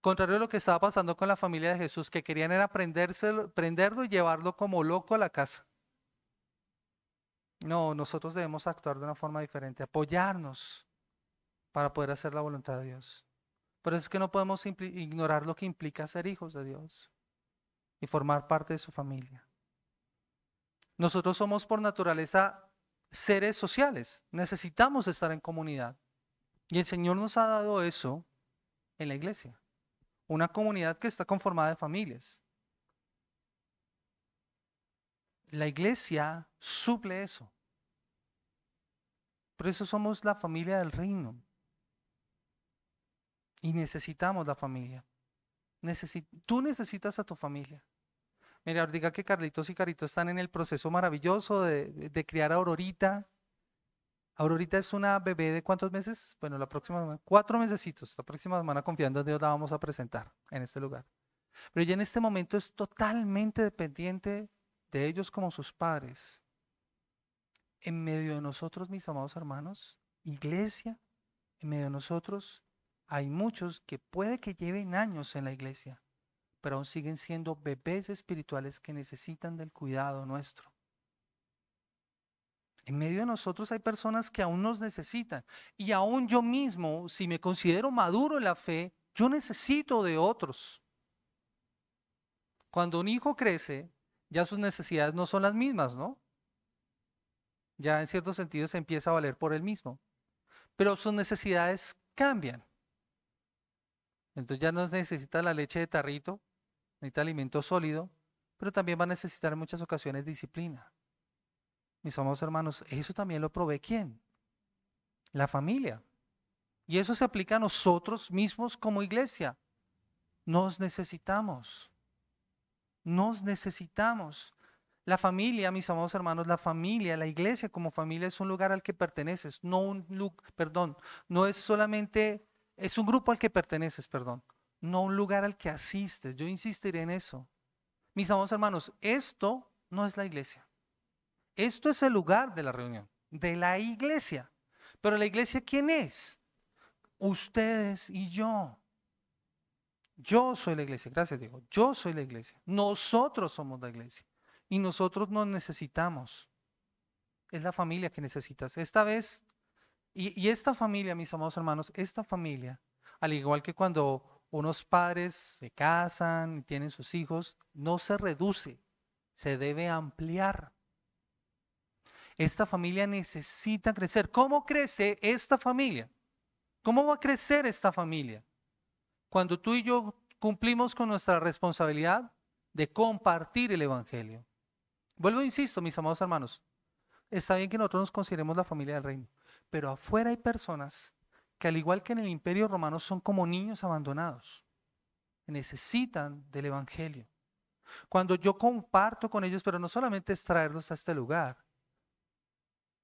Contrario a lo que estaba pasando con la familia de Jesús, que querían era prenderlo y llevarlo como loco a la casa. No, nosotros debemos actuar de una forma diferente, apoyarnos para poder hacer la voluntad de Dios. Por eso es que no podemos ignorar lo que implica ser hijos de Dios y formar parte de su familia. Nosotros somos por naturaleza seres sociales, necesitamos estar en comunidad. Y el Señor nos ha dado eso en la iglesia, una comunidad que está conformada de familias. La iglesia suple eso. Por eso somos la familia del reino. Y necesitamos la familia. Tú necesitas a tu familia. Mira, ahorita que Carlitos y Carito están en el proceso maravilloso de criar a Aurorita. Aurorita es una bebé de ¿cuántos meses? Bueno, la próxima semana, 4 mesecitos. La próxima semana, confiando en Dios, la vamos a presentar en este lugar. Pero ella en este momento es totalmente dependiente de ellos como sus padres. En medio de nosotros, mis amados hermanos, iglesia, en medio de nosotros hay muchos que puede que lleven años en la iglesia, pero aún siguen siendo bebés espirituales que necesitan del cuidado nuestro. En medio de nosotros hay personas que aún nos necesitan. Y aún yo mismo, si me considero maduro en la fe, yo necesito de otros. Cuando un hijo crece, ya sus necesidades no son las mismas, ¿no? Ya en cierto sentido se empieza a valer por él mismo. Pero sus necesidades cambian. Entonces ya no necesita la leche de tarrito, necesita alimento sólido, pero también va a necesitar en muchas ocasiones disciplina. Mis amados hermanos, eso también lo provee ¿quién? La familia. Y eso se aplica a nosotros mismos como iglesia. Nos necesitamos. Nos necesitamos. La familia, mis amados hermanos, la familia, la iglesia como familia es un lugar al que perteneces, no no es solamente, es un grupo al que perteneces, perdón, no un lugar al que asistes. Yo insistiré en eso. Mis amados hermanos, esto no es la iglesia. Esto es el lugar de la reunión, de la iglesia. Pero la iglesia, ¿quién es? Ustedes y yo. Yo soy la iglesia, gracias Diego. Yo soy la iglesia. Nosotros somos la iglesia. Y nosotros nos necesitamos. Es la familia que necesitas. Esta vez, y esta familia, mis amados hermanos, esta familia, al igual que cuando unos padres se casan y tienen sus hijos, no se reduce, se debe ampliar. Esta familia necesita crecer. ¿Cómo crece esta familia? ¿Cómo va a crecer esta familia? Cuando tú y yo cumplimos con nuestra responsabilidad de compartir el Evangelio. Vuelvo e insisto, mis amados hermanos, está bien que nosotros nos consideremos la familia del reino, pero afuera hay personas que al igual que en el Imperio Romano son como niños abandonados, necesitan del Evangelio. Cuando yo comparto con ellos, pero no solamente es traerlos a este lugar,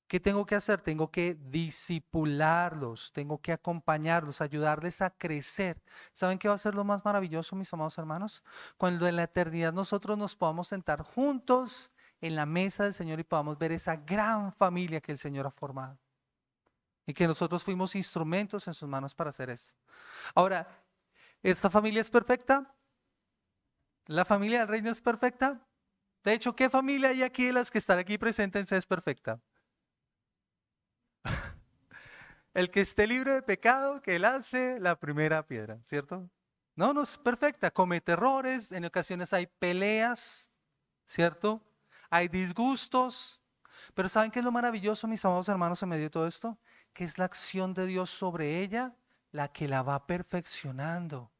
¿qué tengo que hacer? Tengo que disipularlos, tengo que acompañarlos, ayudarles a crecer. ¿Saben qué va a ser lo más maravilloso, mis amados hermanos? Cuando en la eternidad nosotros nos podamos sentar juntos en la mesa del Señor y podamos ver esa gran familia que el Señor ha formado. Y que nosotros fuimos instrumentos en sus manos para hacer esto. Ahora, ¿esta familia es perfecta? ¿La familia del reino es perfecta? De hecho, ¿qué familia hay aquí de las que están aquí presentes es perfecta? El que esté libre de pecado, que lance la primera piedra, ¿cierto? No, no es perfecta, comete errores, en ocasiones hay peleas, ¿cierto? Hay disgustos, pero ¿saben qué es lo maravilloso, mis amados hermanos, en medio de todo esto? Que es la acción de Dios sobre ella la que la va perfeccionando.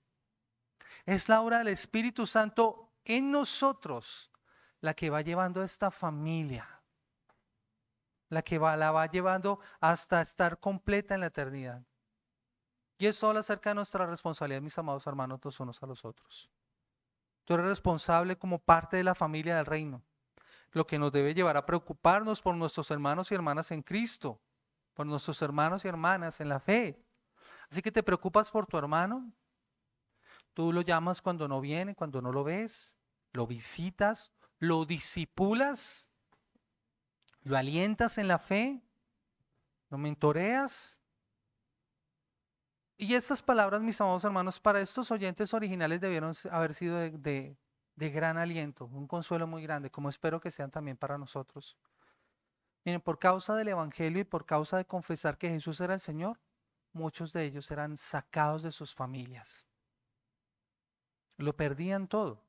Es la obra del Espíritu Santo en nosotros la que va llevando a esta familia, la va llevando hasta estar completa en la eternidad. Y esto habla acerca de nuestra responsabilidad, mis amados hermanos, los unos a los otros. Tú eres responsable como parte de la familia del reino, lo que nos debe llevar a preocuparnos por nuestros hermanos y hermanas en Cristo, por nuestros hermanos y hermanas en la fe. Así que te preocupas por tu hermano, tú lo llamas cuando no viene, cuando no lo ves, lo visitas, lo disipulas, lo alientas en la fe, lo mentoreas. Y estas palabras, mis amados hermanos, para estos oyentes originales debieron haber sido de gran aliento, un consuelo muy grande, como espero que sean también para nosotros. Miren, por causa del Evangelio y por causa de confesar que Jesús era el Señor, muchos de ellos eran sacados de sus familias. Lo perdían todo,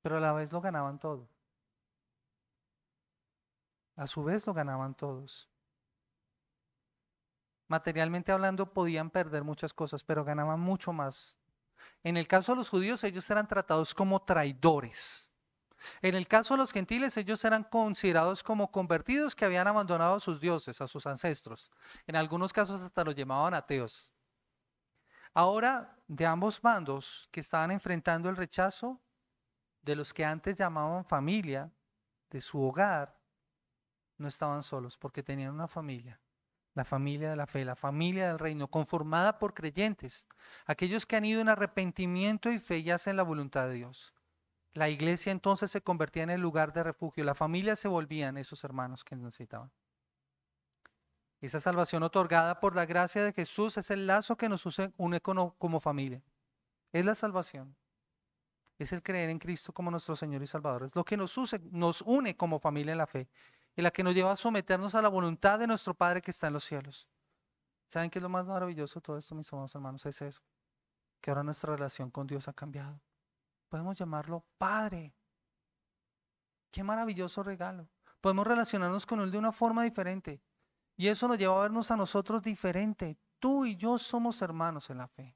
pero a la vez lo ganaban todo. A su vez lo ganaban todos. Materialmente hablando podían perder muchas cosas, pero ganaban mucho más. En el caso de los judíos, ellos eran tratados como traidores. En el caso de los gentiles, ellos eran considerados como convertidos que habían abandonado a sus dioses, a sus ancestros. En algunos casos hasta los llamaban ateos. Ahora, de ambos bandos que estaban enfrentando el rechazo de los que antes llamaban familia, de su hogar, no estaban solos porque tenían una familia. La familia de la fe, la familia del reino, conformada por creyentes, aquellos que han ido en arrepentimiento y fe y hacen la voluntad de Dios. La iglesia entonces se convertía en el lugar de refugio, la familia se volvían esos hermanos que necesitaban. Esa salvación otorgada por la gracia de Jesús es el lazo que nos une como familia. Es la salvación. Es el creer en Cristo como nuestro Señor y Salvador. Es lo que nos une como familia en la fe y la que nos lleva a someternos a la voluntad de nuestro Padre que está en los cielos. ¿Saben qué es lo más maravilloso de todo esto, mis amados hermanos? Es eso, que ahora nuestra relación con Dios ha cambiado. Podemos llamarlo Padre. Qué maravilloso regalo. Podemos relacionarnos con Él de una forma diferente. Y eso nos lleva a vernos a nosotros diferente. Tú y yo somos hermanos en la fe.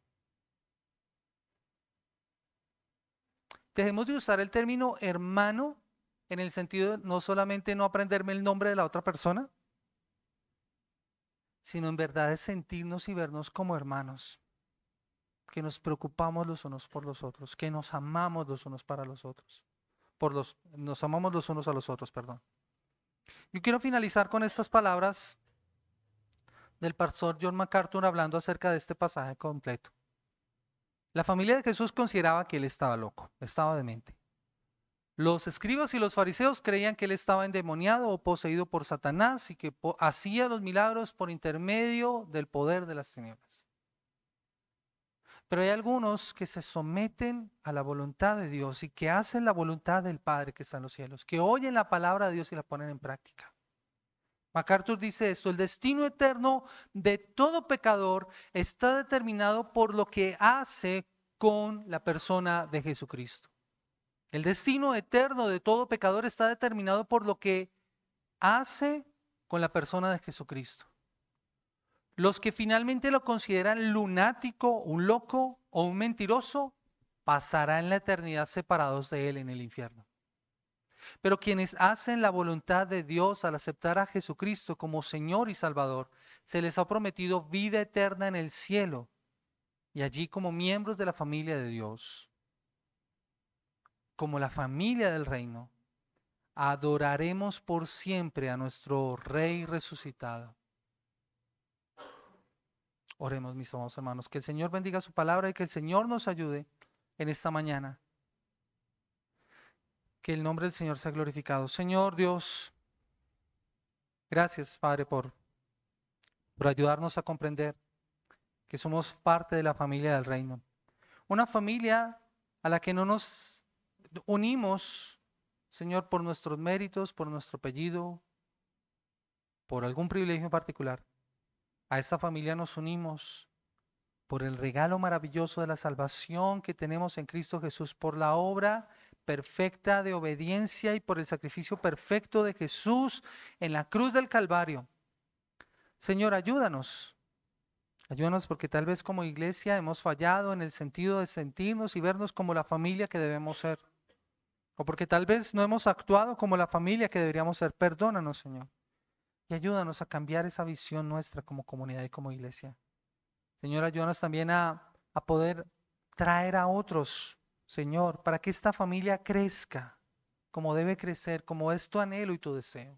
Dejemos de usar el término hermano en el sentido de no solamente no aprenderme el nombre de la otra persona, sino en verdad es sentirnos y vernos como hermanos. que nos preocupamos los unos por los otros, que nos amamos los unos para los otros, nos amamos los unos a los otros, perdón. Yo quiero finalizar con estas palabras del pastor John MacArthur hablando acerca de este pasaje completo. La familia de Jesús consideraba que él estaba loco, estaba demente. Los escribas y los fariseos creían que él estaba endemoniado o poseído por Satanás y que hacía los milagros por intermedio del poder de las tinieblas. Pero hay algunos que se someten a la voluntad de Dios y que hacen la voluntad del Padre que está en los cielos, que oyen la palabra de Dios y la ponen en práctica. MacArthur dice esto: el destino eterno de todo pecador está determinado por lo que hace con la persona de Jesucristo. El destino eterno de todo pecador está determinado por lo que hace con la persona de Jesucristo. Los que finalmente lo consideran lunático, un loco o un mentiroso, pasarán la eternidad separados de él en el infierno. Pero quienes hacen la voluntad de Dios al aceptar a Jesucristo como Señor y Salvador, se les ha prometido vida eterna en el cielo y allí como miembros de la familia de Dios, como la familia del reino, adoraremos por siempre a nuestro Rey resucitado. Oremos, mis amados hermanos, que el Señor bendiga su palabra y que el Señor nos ayude en esta mañana. Que el nombre del Señor sea glorificado. Señor Dios, gracias, Padre, por ayudarnos a comprender que somos parte de la familia del reino. Una familia a la que no nos unimos, Señor, por nuestros méritos, por nuestro apellido, por algún privilegio en particular. A esta familia nos unimos por el regalo maravilloso de la salvación que tenemos en Cristo Jesús, por la obra perfecta de obediencia y por el sacrificio perfecto de Jesús en la cruz del Calvario. Señor, ayúdanos. Ayúdanos porque tal vez como iglesia hemos fallado en el sentido de sentirnos y vernos como la familia que debemos ser. O porque tal vez no hemos actuado como la familia que deberíamos ser. Perdónanos, Señor. Y ayúdanos a cambiar esa visión nuestra como comunidad y como iglesia. Señor, ayúdanos también a poder traer a otros, Señor, para que esta familia crezca como debe crecer, como es tu anhelo y tu deseo.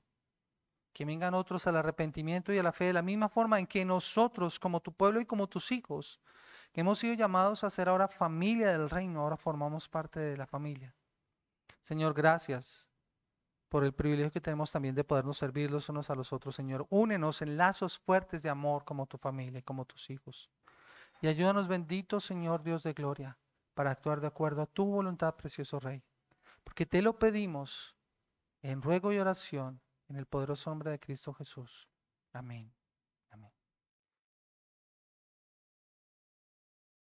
Que vengan otros al arrepentimiento y a la fe de la misma forma en que nosotros, como tu pueblo y como tus hijos, que hemos sido llamados a ser ahora familia del reino, ahora formamos parte de la familia. Señor, gracias por el privilegio que tenemos también de podernos servir los unos a los otros, Señor. Únenos en lazos fuertes de amor como tu familia, como tus hijos. Y ayúdanos, bendito Señor Dios de gloria, para actuar de acuerdo a tu voluntad, precioso Rey. Porque te lo pedimos en ruego y oración, en el poderoso nombre de Cristo Jesús. Amén.